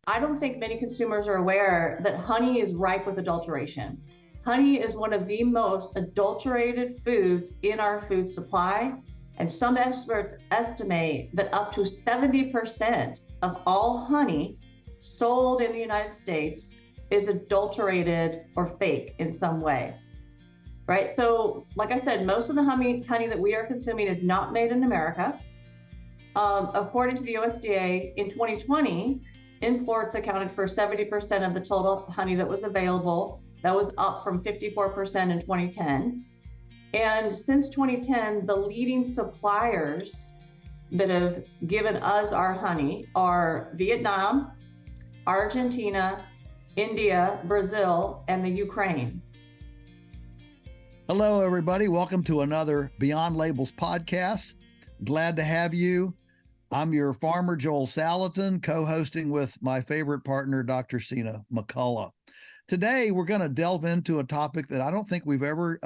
I don't think many consumers are aware that honey is ripe with adulteration. Honey is one of the most adulterated foods in our food supply, and some experts estimate that up to 70% of all honey sold in the United States is adulterated or fake in some way, right? So, like I said, most of the honey that we are consuming is not made in America. According to the USDA, in 2020, imports accounted for 70% of the total honey that was available. That was up from 54% in 2010. And since 2010, the leading suppliers that have given us our honey are Vietnam, Argentina, India, Brazil, and the Ukraine. Hello, everybody. Welcome to another Beyond Labels podcast. Glad to have you. I'm your farmer, Joel Salatin, co-hosting with my favorite partner, Dr. Sina McCullough. Today, we're going to delve into a topic that I don't think we've ever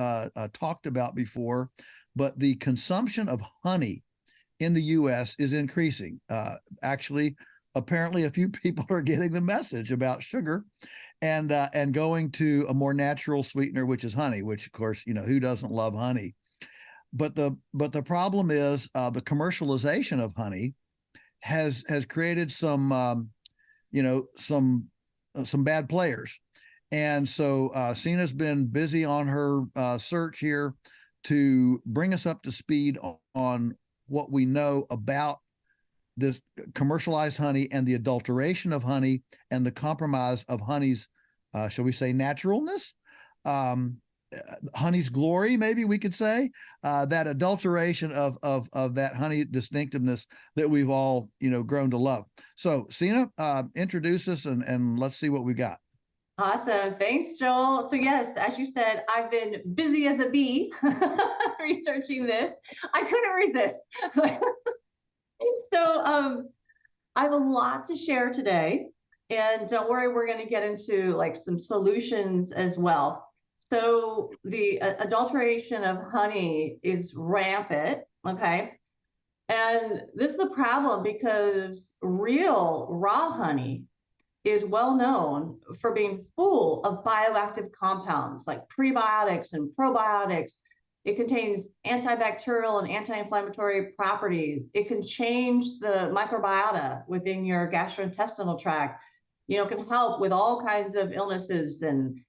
talked about before, but the consumption of honey in the U.S. is increasing. Actually, apparently, a few people are getting the message about sugar and going to a more natural sweetener, which is honey, which, of course, who doesn't love honey? But the problem is the commercialization of honey has created some bad players, and so Sina's been busy on her search here to bring us up to speed on what we know about this commercialized honey and the adulteration of honey and the compromise of honey's, shall we say, naturalness. Honey's glory, maybe we could say, that adulteration of that honey distinctiveness that we've all grown to love. So Sina, introduce us and let's see what we got. Awesome. Thanks, Joel. So yes, as you said, I've been busy as a bee researching this. I couldn't resist. So I have a lot to share today, and don't worry, we're going to get into like some solutions as well. So the adulteration of honey is rampant, okay? And this is a problem because real raw honey is well known for being full of bioactive compounds like prebiotics and probiotics. It contains antibacterial and anti-inflammatory properties. It can change the microbiota within your gastrointestinal tract. It can help with all kinds of illnesses and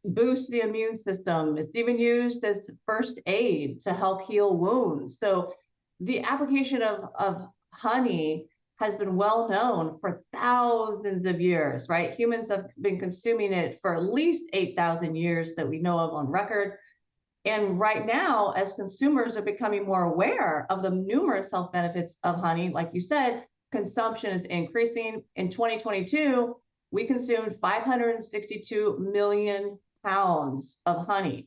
boost the immune system. It's even used as first aid to help heal wounds. So the application of honey has been well known for thousands of years, right? Humans have been consuming it for at least 8,000 years that we know of on record. And right now, as consumers are becoming more aware of the numerous health benefits of honey, like you said, consumption is increasing. In 2022, we consumed 562 million pounds of honey.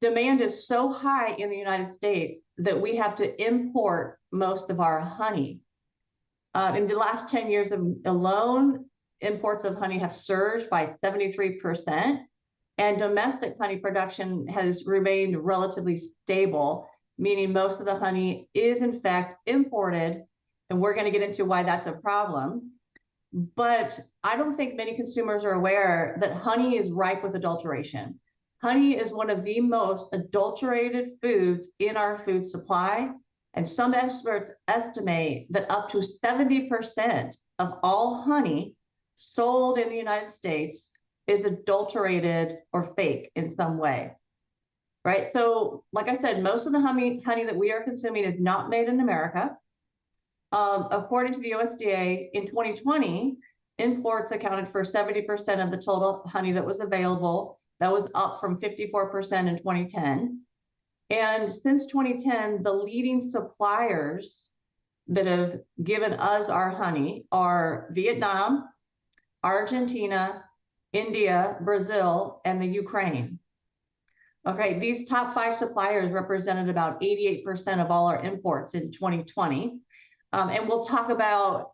Demand is so high in the United States that we have to import most of our honey. In the last 10 years alone, imports of honey have surged by 73%, and domestic honey production has remained relatively stable, meaning most of the honey is in fact imported, and we're going to get into why that's a problem. But I don't think many consumers are aware that honey is ripe with adulteration. Honey is one of the most adulterated foods in our food supply, and some experts estimate that up to 70% of all honey sold in the United States is adulterated or fake in some way, right? So, like I said, most of the honey that we are consuming is not made in America. According to the USDA, in 2020, imports accounted for 70% of the total honey that was available. That was up from 54% in 2010. And since 2010, the leading suppliers that have given us our honey are Vietnam, Argentina, India, Brazil, and the Ukraine. Okay, these top 5 suppliers represented about 88% of all our imports in 2020. And we'll talk about,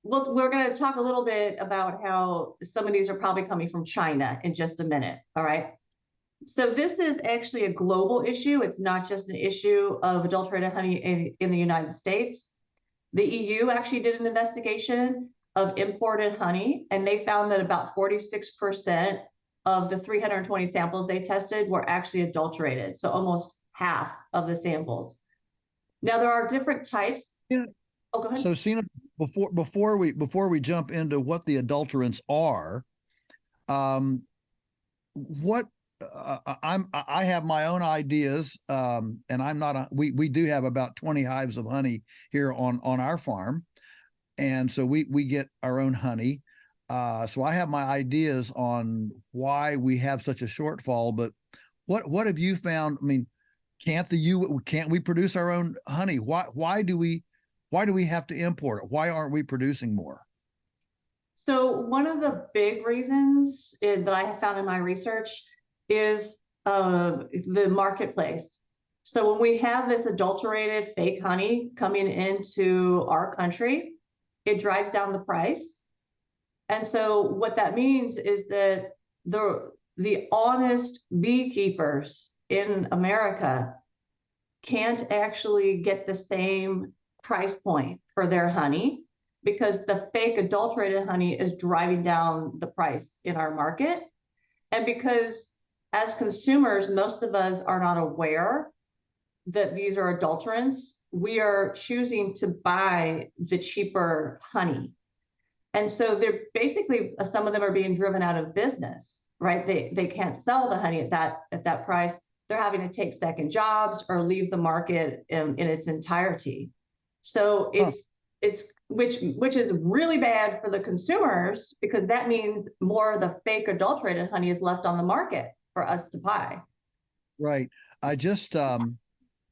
we're going to talk a little bit about how some of these are probably coming from China in just a minute, all right? So this is actually a global issue. It's not just an issue of adulterated honey in the United States. The EU actually did an investigation of imported honey, and they found that about 46% of the 320 samples they tested were actually adulterated. So almost half of the samples. Now there are different types. Yeah. Oh, go ahead. So Sina, before we jump into what the adulterants are, what I have my own ideas, and I'm not we do have about 20 hives of honey here on our farm, and so we get our own honey. So I have my ideas on why we have such a shortfall. But what have you found? I mean, can't we produce our own honey? Why do we have to import it? Why aren't we producing more? So one of the big reasons that I have found in my research is the marketplace. So when we have this adulterated fake honey coming into our country, it drives down the price. And so what that means is that the honest beekeepers in America can't actually get the same price point for their honey because the fake adulterated honey is driving down the price in our market. And because as consumers, most of us are not aware that these are adulterants, we are choosing to buy the cheaper honey. And so they're basically, some of them are being driven out of business, right? They can't sell the honey at that price. They're having to take second jobs or leave the market in its entirety. So it's which is really bad for the consumers because that means more of the fake adulterated honey is left on the market for us to buy. Right. I just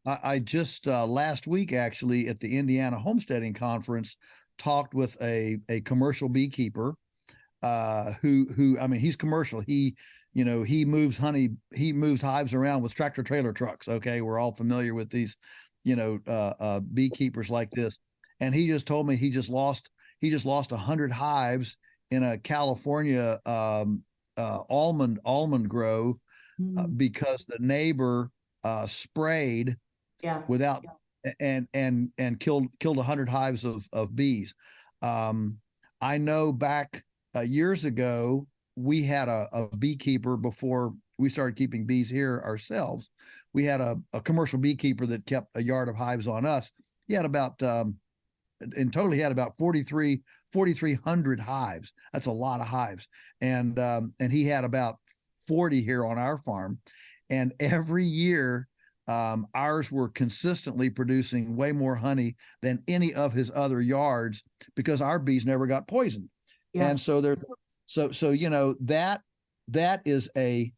last week actually at the Indiana Homesteading Conference talked with a commercial beekeeper who I mean he's commercial. He moves hives around with tractor trailer trucks. Okay, we're all familiar with these beekeepers like this. And he just told me he just lost 100 hives in a California almond grove because the neighbor sprayed without and killed 100 hives of bees. I know back years ago we had a beekeeper before we started keeping bees here ourselves. We had a commercial beekeeper that kept a yard of hives on us. He had about in total, he had about 4,300 hives. That's a lot of hives. And he had about 40 here on our farm. And every year, ours were consistently producing way more honey than any of his other yards because our bees never got poisoned. Yeah. And so that is a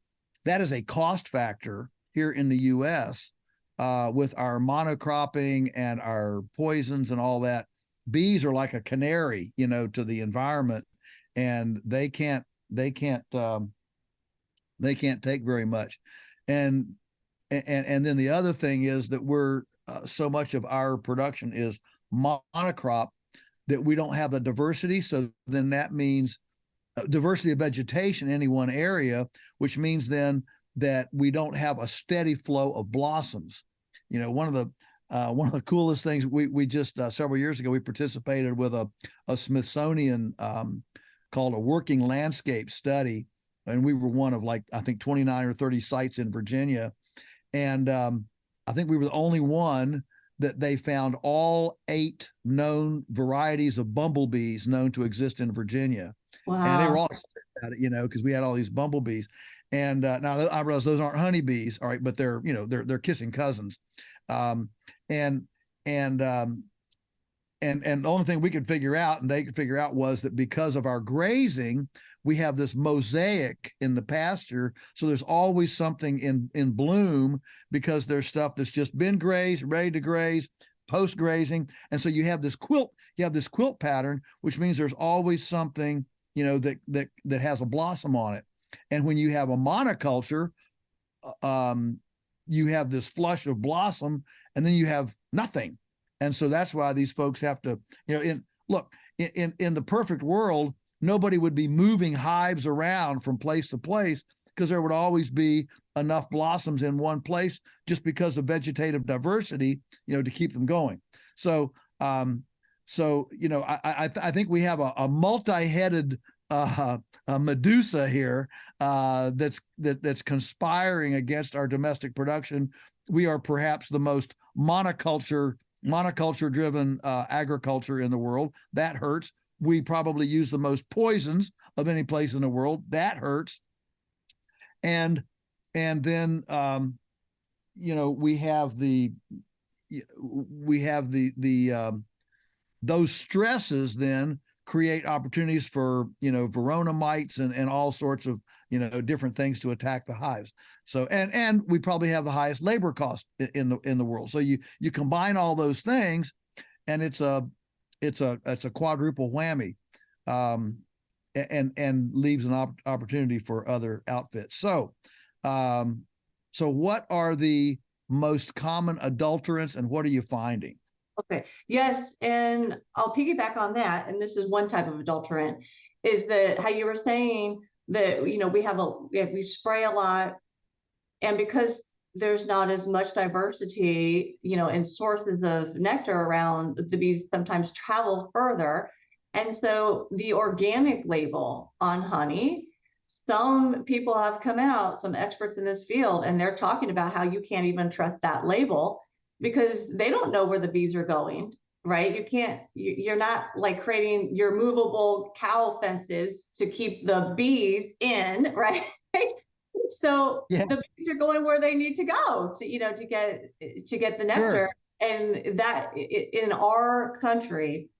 cost factor here in the U.S. With our monocropping and our poisons and all that. Bees are like a canary, to the environment, and they can't take very much. And then the other thing is that we're so much of our production is monocrop that we don't have the diversity. So then that means diversity of vegetation in any one area, which means then that we don't have a steady flow of blossoms. One of the coolest things we just several years ago we participated with a Smithsonian called a working landscape study, and we were one of I think 29 or 30 sites in Virginia, and I think we were the only one that they found all 8 known varieties of bumblebees known to exist in Virginia. Wow. And they were all excited about it, because we had all these bumblebees. And now I realize those aren't honeybees, all right, but they're kissing cousins. And the only thing we could figure out and they could figure out was that because of our grazing, we have this mosaic in the pasture. So there's always something in bloom because there's stuff that's just been grazed, ready to graze, post grazing. And so you have this quilt pattern, which means there's always something, that has a blossom on it. And when you have a monoculture, you have this flush of blossom and then you have nothing. And so that's why these folks have to, in the perfect world, nobody would be moving hives around from place to place because there would always be enough blossoms in one place just because of vegetative diversity, to keep them going. So So, I think we have a multi-headed a Medusa here that's conspiring against our domestic production. We are perhaps the most monoculture driven agriculture in the world. That hurts. We probably use the most poisons of any place in the world. That hurts. And then we have those stresses then create opportunities for verona mites and all sorts of different things to attack the hives. So and we probably have the highest labor cost in the world. So you combine all those things, and it's a quadruple whammy, and leaves an opportunity for other outfits. So what are the most common adulterants, and what are you finding? Okay. Yes, and I'll piggyback on that. And this is one type of adulterant, is that how you were saying that we spray a lot, and because there's not as much diversity, in sources of nectar around, the bees sometimes travel further. And so the organic label on honey, some people have come out, some experts in this field, and they're talking about how you can't even trust that label because they don't know where the bees are going, right? You're not like creating your movable cow fences to keep the bees in, right? So Yeah. the bees are going where they need to go to get the nectar. Sure. And that in our country,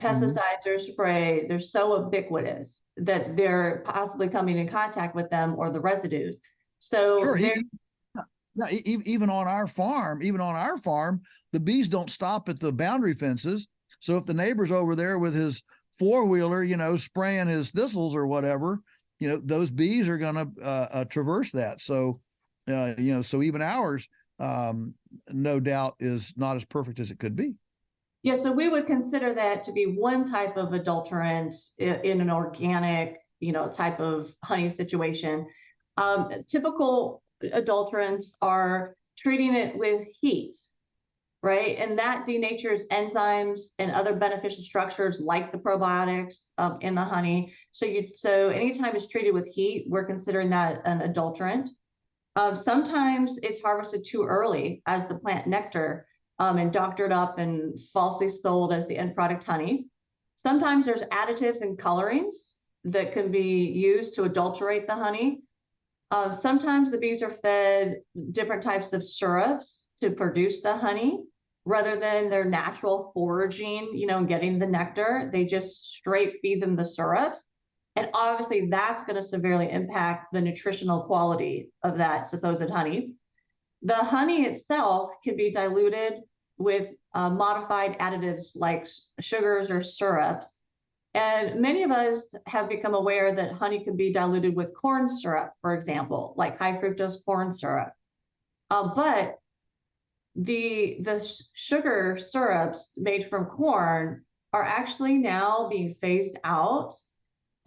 pesticides are sprayed, they're so ubiquitous that they're possibly coming in contact with them or the residues. So Sure. they're Yeah, even on our farm, the bees don't stop at the boundary fences. So if the neighbor's over there with his four-wheeler, spraying his thistles or whatever, those bees are going to traverse that. So, so even ours, no doubt, is not as perfect as it could be. yeah, so we would consider that to be one type of adulterant in an organic, type of honey situation. Typical adulterants are treating it with heat, right? And that denatures enzymes and other beneficial structures like the probiotics in the honey. So anytime it's treated with heat, we're considering that an adulterant. Sometimes it's harvested too early as the plant nectar, and doctored up and falsely sold as the end product honey. Sometimes there's additives and colorings that can be used to adulterate the honey. Sometimes the bees are fed different types of syrups to produce the honey rather than their natural foraging, getting the nectar. They just straight feed them the syrups. And obviously, that's going to severely impact the nutritional quality of that supposed honey. The honey itself can be diluted with modified additives like sugars or syrups. And many of us have become aware that honey can be diluted with corn syrup, for example, like high fructose corn syrup. But the sugar syrups made from corn are actually now being phased out,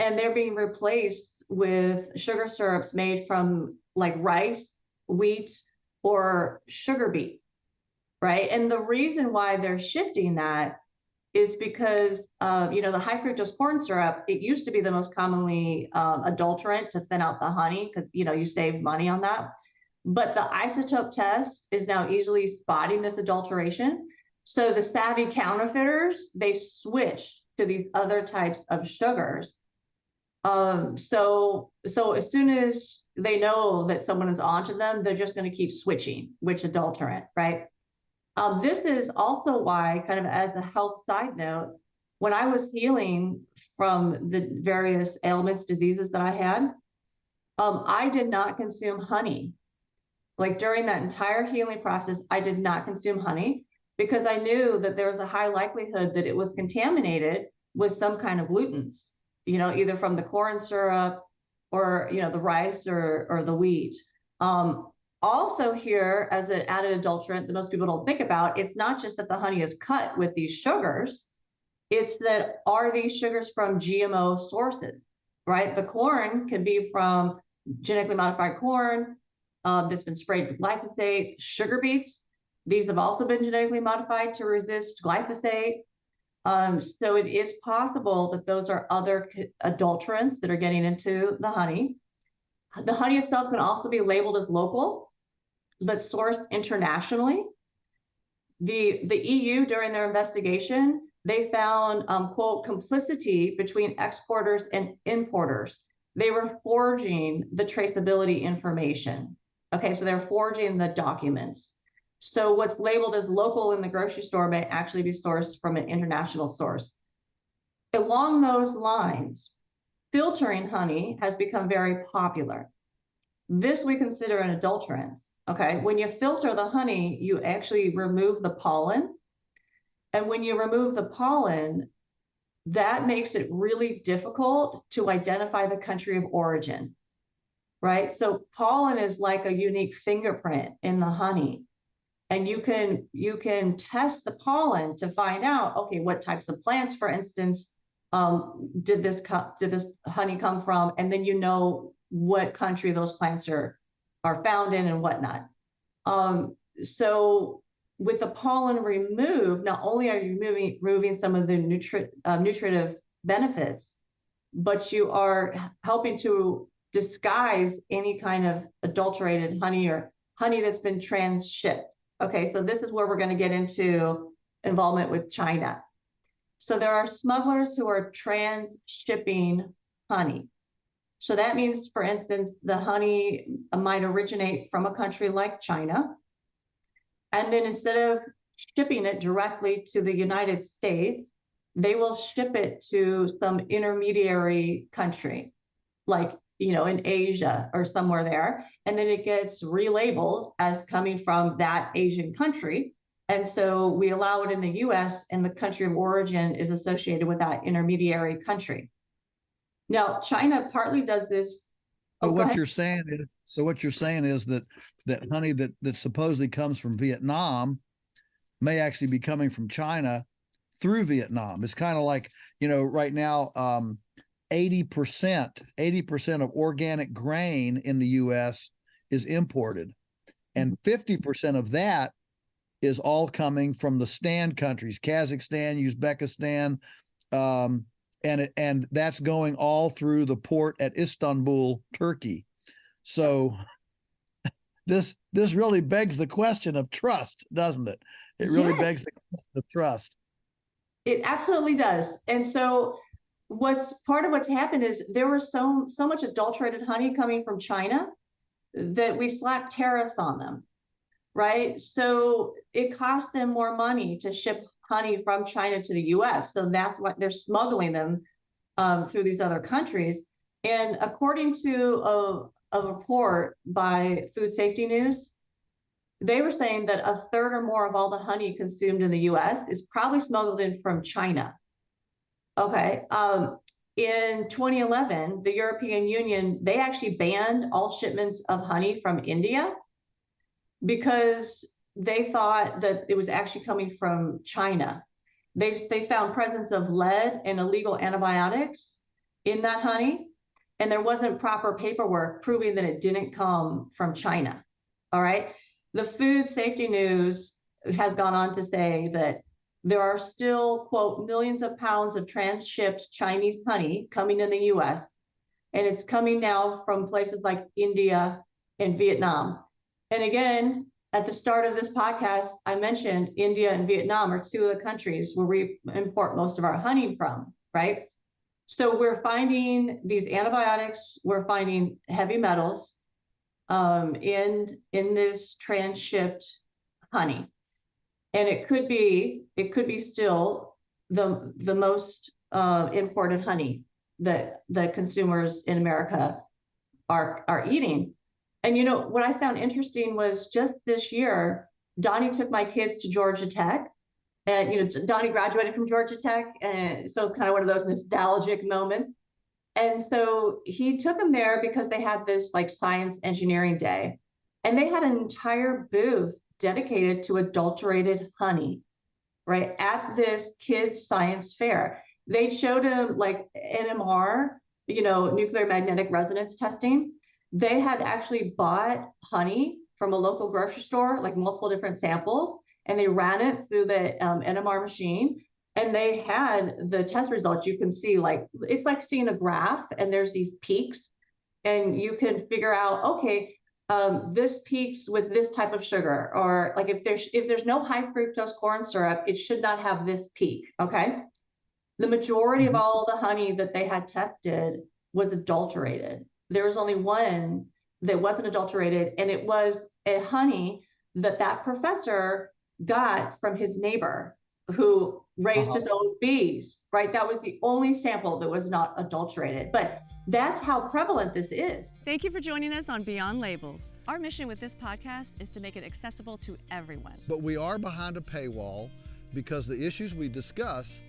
and they're being replaced with sugar syrups made from like rice, wheat, or sugar beet, right? And the reason why they're shifting that is because the high fructose corn syrup, it used to be the most commonly adulterant to thin out the honey because you save money on that. But the isotope test is now easily spotting this adulteration. So the savvy counterfeiters, they switch to these other types of sugars. So as soon as they know that someone is onto them, they're just going to keep switching which adulterant, right? This is also why, kind of as a health side note, when I was healing from the various ailments, diseases that I had, I did not consume honey. Like during that entire healing process, I did not consume honey because I knew that there was a high likelihood that it was contaminated with some kind of glutens, either from the corn syrup or, the rice or the wheat. Also here, as an added adulterant that most people don't think about, it's not just that the honey is cut with these sugars, it's that are these sugars from GMO sources, right? The corn can be from genetically modified corn that's been sprayed with glyphosate. Sugar beets, these have also been genetically modified to resist glyphosate. So it is possible that those are other adulterants that are getting into the honey. The honey itself can also be labeled as local, but sourced internationally. The EU, during their investigation, they found, quote, complicity between exporters and importers. They were forging the traceability information. Okay, so they're forging the documents. So what's labeled as local in the grocery store may actually be sourced from an international source. Along those lines, filtering honey has become very popular. This we consider an adulterant. Okay, when you filter the honey, you actually remove the pollen. And when you remove the pollen, that makes it really difficult to identify the country of origin, right? So pollen is like a unique fingerprint in the honey. And you can test the pollen to find out, okay, what types of plants, for instance, did this honey come from? And then you know what country those plants are found in and whatnot. So with the pollen removed, not only are you removing some of the nutritive benefits, but you are helping to disguise any kind of adulterated honey or honey that's been transshipped. Okay, so this is where we're going to get into involvement with China. So there are smugglers who are transshipping honey. So that means, for instance, the honey might originate from a country like China. And then instead of shipping it directly to the United States, they will ship it to some intermediary country, like, in Asia or somewhere there. And then it gets relabeled as coming from that Asian country. And so we allow it in the US, and the country of origin is associated with that intermediary country. Now, China partly does this. So what you're saying is that honey that supposedly comes from Vietnam may actually be coming from China through Vietnam. It's kind of like, right now, 80% of organic grain in the US is imported, and 50% of that is all coming from the stand countries, Kazakhstan, Uzbekistan, and that's going all through the port at Istanbul, Turkey. So this really begs the question of trust, doesn't it? It really begs the question of trust. It absolutely does. And so part of what's happened is there was so much adulterated honey coming from China that we slapped tariffs on them, right? So it costs them more money to ship honey from China to the US. So that's why they're smuggling them through these other countries. And according to a report by Food Safety News, they were saying that a third or more of all the honey consumed in the US is probably smuggled in from China. Okay. In 2011, the European Union, they actually banned all shipments of honey from India because they thought that it was actually coming from China. They found presence of lead and illegal antibiotics in that honey, and there wasn't proper paperwork proving that it didn't come from China. All right. The Food Safety News has gone on to say that there are still, quote, millions of pounds of transshipped Chinese honey coming in the US, and it's coming now from places like India and Vietnam. And again, at the start of this podcast, I mentioned India and Vietnam are two of the countries where we import most of our honey from, right? So we're finding these antibiotics, we're finding heavy metals in this transshipped honey. And it could be still the most imported honey that the consumers in America are eating. And what I found interesting was just this year, Donnie took my kids to Georgia Tech, and Donnie graduated from Georgia Tech, and so it's kind of one of those nostalgic moments. And so he took them there because they had this like science engineering day, and they had an entire booth dedicated to adulterated honey, right, at this kids science fair. They showed him like NMR, nuclear magnetic resonance testing. They had actually bought honey from a local grocery store, like multiple different samples, and they ran it through the NMR machine. And they had the test results. You can see, like, it's like seeing a graph and there's these peaks, and you can figure out, okay, this peaks with this type of sugar, or like if there's no high fructose corn syrup, it should not have this peak. Okay. The majority of Mhm. all the honey that they had tested was adulterated. There was only one that wasn't adulterated, and it was a honey that professor got from his neighbor who raised Uh-huh. his own bees, right? That was the only sample that was not adulterated. But that's how prevalent this is. Thank you for joining us on Beyond Labels. Our mission with this podcast is to make it accessible to everyone. But we are behind a paywall because the issues we discuss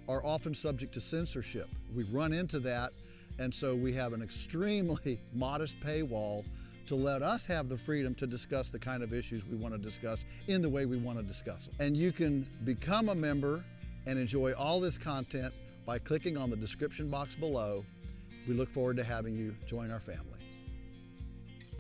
are often subject to censorship. We've run into that, and so we have an extremely modest paywall to let us have the freedom to discuss the kind of issues we want to discuss in the way we want to discuss them. And you can become a member and enjoy all this content by clicking on the description box below. We look forward to having you join our family.